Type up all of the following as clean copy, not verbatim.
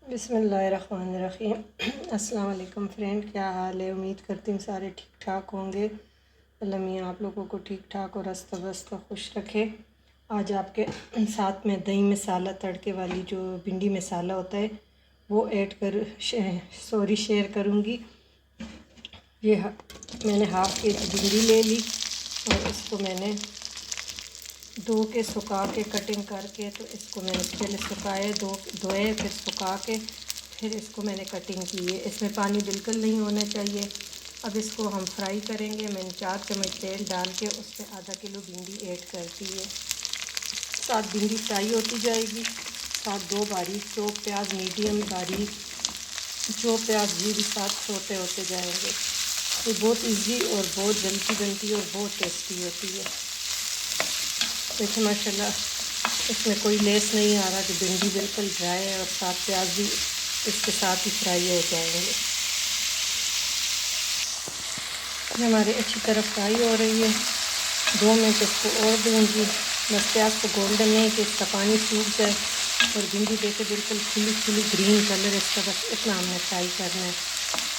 बिस्मिल्लाहिर्रहमानिर्रहीम। अस्सलाम वालेकुम फ्रेंड, क्या हाल है? उम्मीद करती हूँ सारे ठीक ठाक होंगे। अल्लाह मियाँ आप लोगों को ठीक ठाक और हस्त व्यस्त खुश रखे। आज आपके साथ में दही मसाला तड़के वाली जो भिंडी मसाला होता है वो शेयर करूँगी। मैंने हाफ़ के जी भिंडी ले ली और इसको मैंने धो के सुखा के कटिंग करके, तो इसको मैंने पहले सुखाए, धोए, फिर सुखा के फिर इसको मैंने कटिंग की है। इसमें पानी बिल्कुल नहीं होना चाहिए। अब इसको हम फ्राई करेंगे। मैंने 4 चम्मच तेल डाल के उसमें आधा किलो भिंडी ऐड कर दी है। साथ भिंडी फ्राई होती जाएगी, साथ 2 बारीक चॉप प्याज, मीडियम बारीक चॉप प्याज ये भी साथ छोटे होते जाएंगे। ये बहुत इजी और बहुत जल्दी बनती है और बहुत टेस्टी होती है। देखिए माशाल्लाह, इसमें कोई लेस नहीं आ रहा कि भिंडी बिल्कुल ड्राई है और साथ प्याज भी इसके साथ ही फ्राई हो जाएंगे। हमारी अच्छी तरह फ्राई हो रही है। 2 मिनट इसको और दूँगी, बस प्याज को गोल्डन नहीं कि इसका पानी सूख जाए और भिंडी देखे बिल्कुल खुली खुली ग्रीन कलर इसका, बस इतना हमने फ्राई करना है।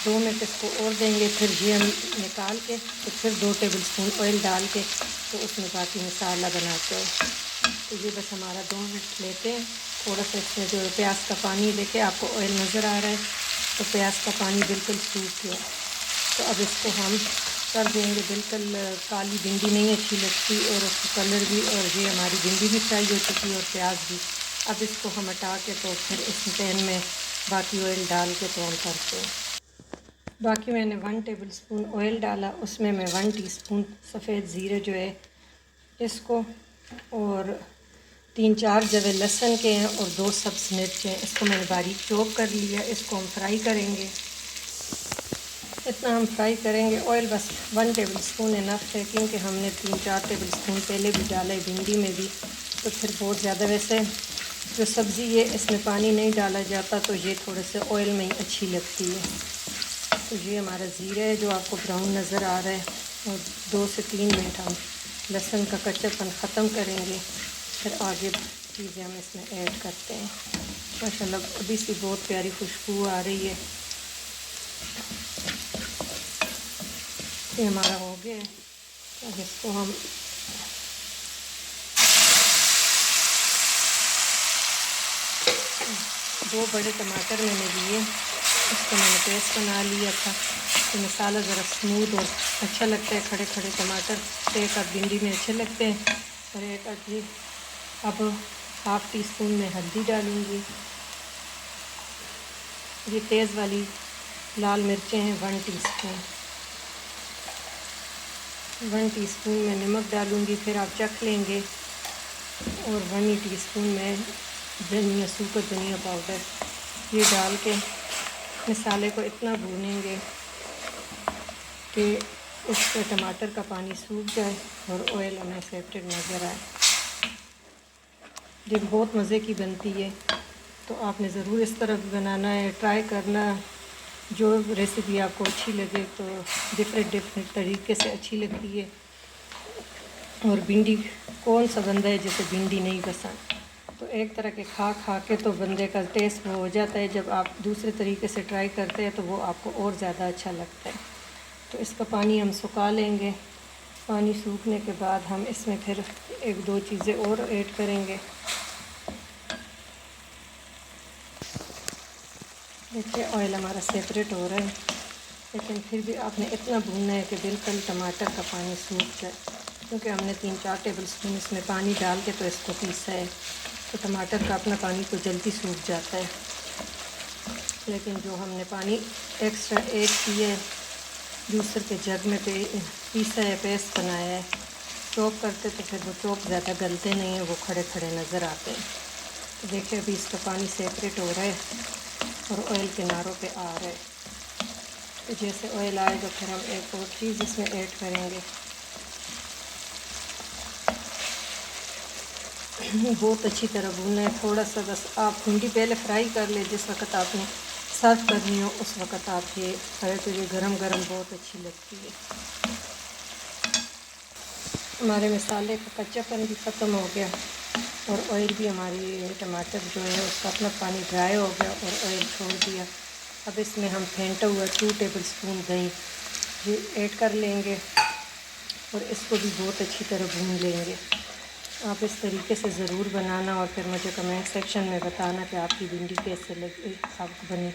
2 मिनट इसको और देंगे, फिर ये हम निकाल के तो फिर 2 टेबलस्पून ऑयल डाल के तो उसमें बाकी मसाला बनाते हैं। तो ये बस हमारा 2 मिनट लेते हैं। थोड़ा सा इसमें जो प्याज का पानी देखे, आपको ऑयल नज़र आ रहा है तो प्याज का पानी बिल्कुल सूख गया। तो अब इसको हम कर देंगे। बिल्कुल काली भिंडी नहीं अच्छी लगती और उसका कलर भी, और ये हमारी भिंडी भी फ्राई हो चुकी है और प्याज भी। अब इसको हम हटा के तो फिर इस पैन में बाकी ऑयल डाल के तो हम करते हैं। बाकी मैंने 1 टेबलस्पून ऑयल डाला, उसमें मैं 1 टीस्पून सफ़ेद ज़ीरे जो है इसको, और 3-4 जवे लहसुन के हैं और 2 सब्ज़ मिर्च हैं, इसको मैंने बारीक चॉप कर लिया। इसको हम फ्राई करेंगे, इतना हम फ्राई करेंगे। ऑयल बस 1 टेबलस्पून इनफ है, क्योंकि हमने 3-4 टेबलस्पून पहले भी डाला है भिंडी में भी, तो फिर बहुत ज़्यादा, वैसे जो सब्ज़ी है इसमें पानी नहीं डाला जाता तो ये थोड़े से ऑयल में ही अच्छी लगती है। तो ये हमारा ज़ीरा है जो आपको ब्राउन नज़र आ रहा है, और 2 से 3 मिनट हम लहसुन का कच्चापन ख़त्म करेंगे, फिर आगे चीज़ें हम इसमें ऐड करते हैं। माशाल्लाह अभी से बहुत प्यारी खुशबू आ रही है। ये हमारा हो गया है। अब इसको हम दो बड़े टमाटर मैंने लिए, इसको मैंने पेस्ट बना लिया था। तो मसाला ज़रा स्मूथ और अच्छा लगता है। खड़े खड़े टमाटर एक आध भिंडी में अच्छे लगते हैं। और एक आध अब हाफ़ टी स्पून में हल्दी डालूँगी। ये तेज़ वाली लाल मिर्चें हैं 1 टीस्पून। 1 टीस्पून में नमक डालूँगी, फिर आप चख लेंगे। और 1 टीस्पून में धनिया, सूखा धनिया पाउडर ये डाल के मसाले को इतना भूनेंगे कि उससे टमाटर का पानी सूख जाए और ऑयल हमें सेपरेट नज़र आए। ये बहुत मज़े की बनती है, तो आपने ज़रूर इस तरह भी बनाना है, ट्राई करना। जो रेसिपी आपको अच्छी लगे तो डिफरेंट तरीके से अच्छी लगती है। और भिंडी, कौन सा बंदा है जिसे भिंडी नहीं पसंद? तो एक तरह के खा खा के तो बंदे का टेस्ट वो हो जाता है, जब आप दूसरे तरीके से ट्राई करते हैं तो वो आपको और ज़्यादा अच्छा लगता है। तो इसका पानी हम सुखा लेंगे। पानी सूखने के बाद हम इसमें फिर 1-2 चीज़ें और ऐड करेंगे। देखिए ऑयल हमारा सेपरेट हो रहा है, लेकिन फिर भी आपने इतना भूनना है कि बिल्कुल टमाटर का पानी सूख जाए, क्योंकि हमने 3-4 टेबलस्पून इसमें पानी डाल के तो इसको पीसा है, तो टमाटर का अपना पानी तो जल्दी सूख जाता है। लेकिन जो हमने पानी एक्स्ट्रा ऐड किया है, जूसर के जग में पीसा है, पेस्ट बनाया है, चॉप करते तो फिर वो चॉप ज़्यादा गलते नहीं हैं, वो खड़े खड़े नज़र आते हैं। तो देखिए अभी इसका पानी सेपरेट हो रहा है और ऑयल किनारों पे आ रहा है। तो जैसे ऑयल आएगा फिर हम एक और चीज़ इसमें ऐड करेंगे। बहुत अच्छी तरह भूनना है। थोड़ा सा बस आप भिंडी पहले फ्राई कर ले, जिस वक्त आपने सर्व करनी हो उस वक्त आप ये करें तो ये गरम गरम बहुत अच्छी लगती है। हमारे मसाले का कच्चापन भी ख़त्म हो गया। और ऑयल भी हमारी टमाटर जो है उसका अपना पानी ड्राई हो गया और ऑयल छोड़ दिया। अब इसमें हम फेंटा हुआ 2 टेबलस्पून दही ये ऐड कर लेंगे और इसको भी बहुत अच्छी तरह भून लेंगे। आप इस तरीके से ज़रूर बनाना और फिर मुझे कमेंट सेक्शन में बताना कि आपकी भिंडी कैसे लगी, आपको बनी।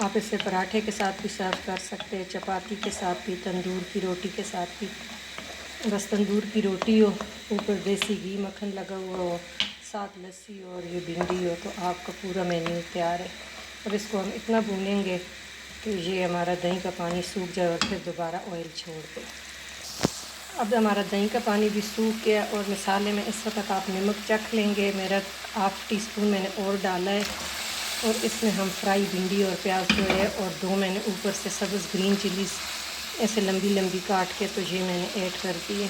आप इसे पराठे के साथ भी सर्व कर सकते हैं, चपाती के साथ भी, तंदूर की रोटी के साथ भी। बस तंदूर की रोटी हो, ऊपर देसी घी मक्खन लगा हुआ हो, साथ लस्सी और ये भिंडी हो, तो आपका पूरा मेन्यू तैयार है। अब इसको हम इतना भूनेंगे कि ये हमारा दही का पानी सूख जाए और फिर दोबारा ऑयल छोड़ दे। अब हमारा दही का पानी भी सूख गया और मसाले में इस वक्त आप नमक चख लेंगे। मेरा 1/2 टीस्पून मैंने और डाला है और इसमें हम फ्राई भिंडी और प्याज जो है और 2 मैंने ऊपर से सब्ज़ ग्रीन चिलीज़ ऐसे लंबी लंबी काट के तो ये मैंने ऐड कर दी है।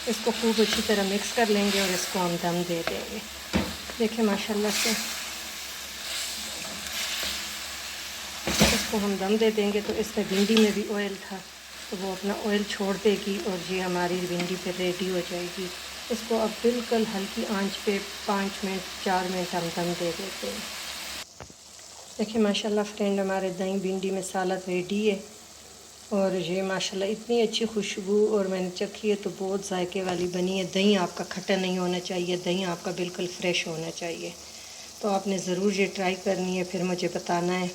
इसको खूब अच्छी तरह मिक्स कर लेंगे और इसको हम दम दे देंगे। देखिए माशाल्लाह से इसको हम दम दे देंगे तो इसमें भिंडी में भी ऑयल था तो वो अपना ऑयल छोड़ देगी और ये हमारी भिंडी फिर रेडी हो जाएगी। इसको अब बिल्कुल हल्की आंच पे 5 मिनट 4 मिनट हम दम दे देते हैं। देखिए माशाल्लाह फ्रेंड, हमारे दही भिंडी मसाला रेडी है और ये माशाल्लाह इतनी अच्छी खुशबू और मैंने चखी है तो बहुत जायके वाली बनी है। दही आपका खट्टा नहीं होना चाहिए, दही आपका बिल्कुल फ्रेश होना चाहिए। तो आपने ज़रूर ये ट्राई करनी है, फिर मुझे बताना है।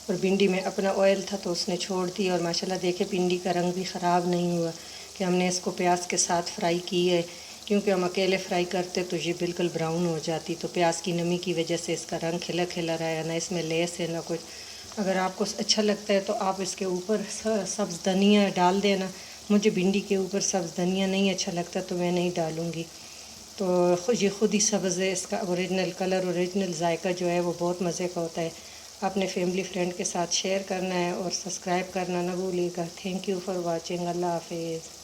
और भिंडी में अपना ऑयल था तो उसने छोड़ दी और माशाल्लाह देखे भिंडी का रंग भी ख़राब नहीं हुआ कि हमने इसको प्याज के साथ फ्राई की है, क्योंकि हम अकेले फ्राई करते तो ये बिल्कुल ब्राउन हो जाती। तो प्याज की नमी की वजह से इसका रंग खिला खिला रहा है, ना इसमें लेस है ना कुछ। अगर आपको अच्छा लगता है तो आप इसके ऊपर सब्ज़ धनिया डाल देना। मुझे भिंडी के ऊपर सब्ज़ धनिया नहीं अच्छा लगता तो मैं नहीं डालूँगी। तो ये ख़ुद ही सब्ज़ है, इसका ओरिजिनल कलर ओरिजिनल जायका जो है वो बहुत मज़े का होता है। अपने फैमिली फ्रेंड के साथ शेयर करना है और सब्सक्राइब करना ना भूलिएगा। Thank you for watching. अल्लाह हाफिज़।